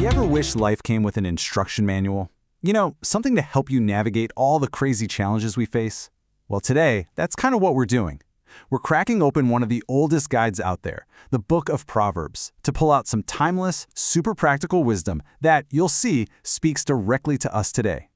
You ever wish life came with an instruction manual? You know, something to help you navigate all the crazy challenges we face? Well, today, that's kind of what we're doing. We're cracking open one of the oldest guides out there, the Book of Proverbs, to pull out some timeless, super practical wisdom that, you'll see, speaks directly to us today.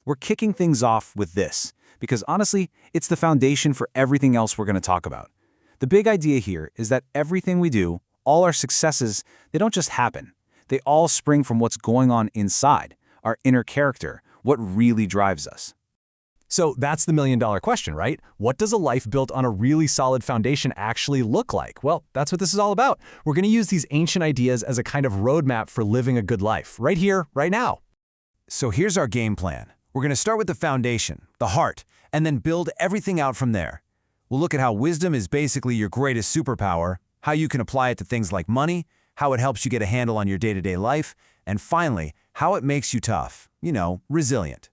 We're kicking things off with this, because honestly, it's the foundation for everything else we're going to talk about. The big idea here is that everything we do, all our successes, they don't just happen. They all spring from what's going on inside, our inner character, what really drives us. So that's the million-dollar question, right? What does a life built on a really solid foundation actually look like? Well, that's what this is all about. We're going to use these ancient ideas as a kind of roadmap for living a good life, right here, right now. So here's our game plan. We're going to start with the foundation, the heart, and then build everything out from there. We'll look at how wisdom is basically your greatest superpower, how you can apply it to things like money, how it helps you get a handle on your day-to-day life, and finally, how it makes you tough, resilient.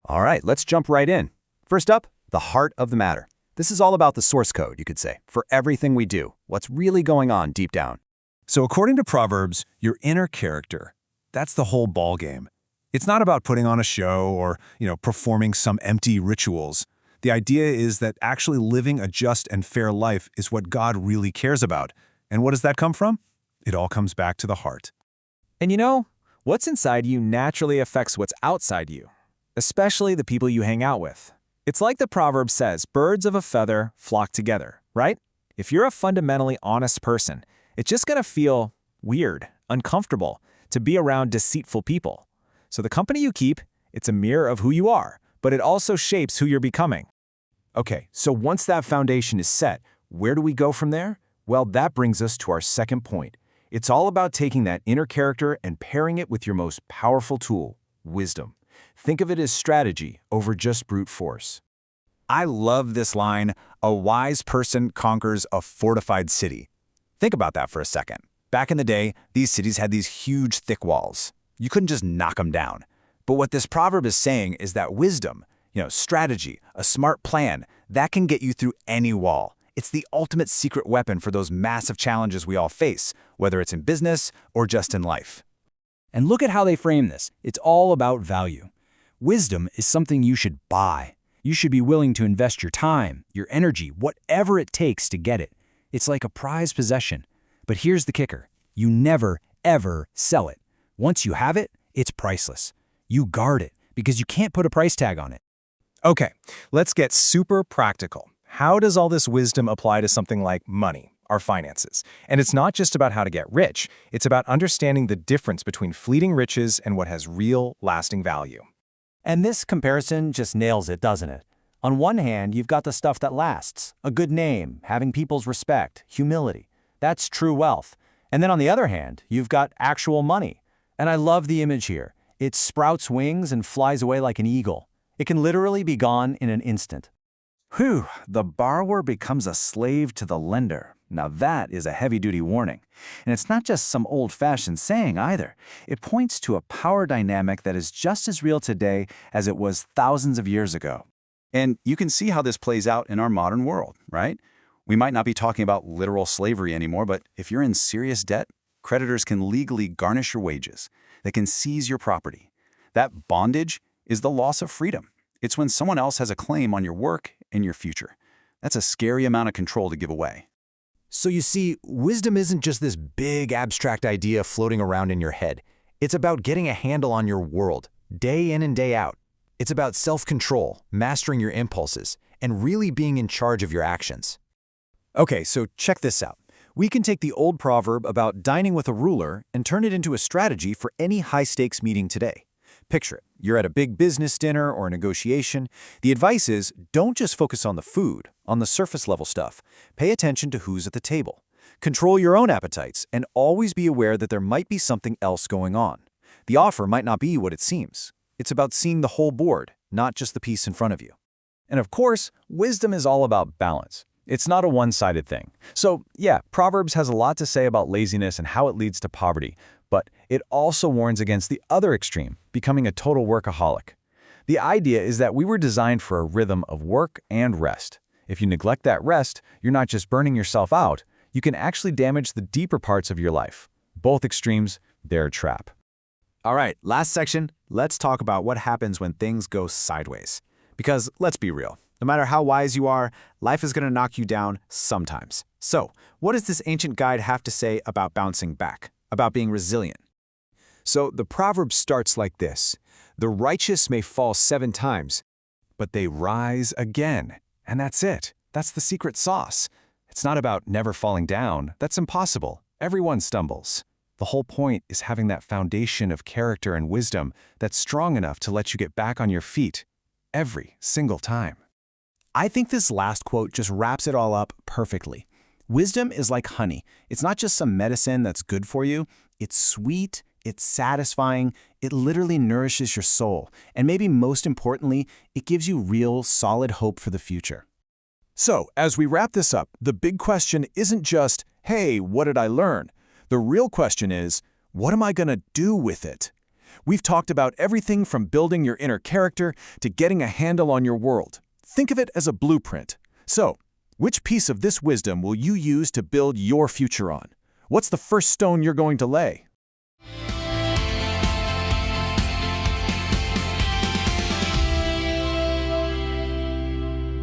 All right, let's jump right in. First up, the heart of the matter. This is all about the source code, you could say, for everything we do, what's really going on deep down. So according to Proverbs, your inner character, that's the whole ballgame. It's not about putting on a show or, performing some empty rituals. The idea is that actually living a just and fair life is what God really cares about. And what does that come from? It all comes back to the heart. And what's inside you naturally affects what's outside you, especially the people you hang out with. It's like the proverb says, birds of a feather flock together, right? If you're a fundamentally honest person, it's just going to feel weird, uncomfortable to be around deceitful people. So the company you keep, it's a mirror of who you are, but it also shapes who you're becoming. Okay, so once that foundation is set, where do we go from there? Well, that brings us to our second point. It's all about taking that inner character and pairing it with your most powerful tool, wisdom. Think of it as strategy over just brute force. I love this line, a wise person conquers a fortified city. Think about that for a second. Back in the day, these cities had these huge, thick walls. You couldn't just knock them down. But what this proverb is saying is that wisdom, strategy, a smart plan, that can get you through any wall. It's the ultimate secret weapon for those massive challenges we all face, whether it's in business or just in life. And look at how they frame this. It's all about value. Wisdom is something you should buy. You should be willing to invest your time, your energy, whatever it takes to get it. It's like a prized possession. But here's the kicker. You never, ever sell it. Once you have it, it's priceless. You guard it because you can't put a price tag on it. Okay, let's get super practical. How does all this wisdom apply to something like money, our finances? And it's not just about how to get rich. It's about understanding the difference between fleeting riches and what has real, lasting value. And this comparison just nails it, doesn't it? On one hand, you've got the stuff that lasts, a good name, having people's respect, humility. That's true wealth. And then on the other hand, you've got actual money. And I love the image here. It sprouts wings and flies away like an eagle. It can literally be gone in an instant. Whew, the borrower becomes a slave to the lender. Now that is a heavy-duty warning. And it's not just some old-fashioned saying either. It points to a power dynamic that is just as real today as it was thousands of years ago. And you can see how this plays out in our modern world, right? We might not be talking about literal slavery anymore, but if you're in serious debt, creditors can legally garnish your wages. They can seize your property. That bondage is the loss of freedom. It's when someone else has a claim on your work and your future. That's a scary amount of control to give away. So you see, wisdom isn't just this big abstract idea floating around in your head. It's about getting a handle on your world, day in and day out. It's about self-control, mastering your impulses, and really being in charge of your actions. Okay, so check this out. We can take the old proverb about dining with a ruler and turn it into a strategy for any high-stakes meeting today. Picture it. You're at a big business dinner or a negotiation. The advice is, don't just focus on the food, on the surface-level stuff. Pay attention to who's at the table. Control your own appetites and always be aware that there might be something else going on. The offer might not be what it seems. It's about seeing the whole board, not just the piece in front of you. And of course, wisdom is all about balance. It's not a one-sided thing. So yeah, Proverbs has a lot to say about laziness and how it leads to poverty, but it also warns against the other extreme, becoming a total workaholic. The idea is that we were designed for a rhythm of work and rest. If you neglect that rest, you're not just burning yourself out, you can actually damage the deeper parts of your life. Both extremes, they're a trap. All right, last section, let's talk about what happens when things go sideways. Because let's be real, no matter how wise you are, life is going to knock you down sometimes. So, what does this ancient guide have to say about bouncing back, about being resilient? So the proverb starts like this: "The righteous may fall 7 times, but they rise again." And that's it. That's the secret sauce. It's not about never falling down. That's impossible. Everyone stumbles. The whole point is having that foundation of character and wisdom that's strong enough to let you get back on your feet every single time. I think this last quote just wraps it all up perfectly. Wisdom is like honey. It's not just some medicine that's good for you. It's sweet, it's satisfying, it literally nourishes your soul. And maybe most importantly, it gives you real, solid hope for the future. So, as we wrap this up, the big question isn't just, hey, what did I learn? The real question is, what am I going to do with it? We've talked about everything from building your inner character to getting a handle on your world. Think of it as a blueprint. So, which piece of this wisdom will you use to build your future on? What's the first stone you're going to lay?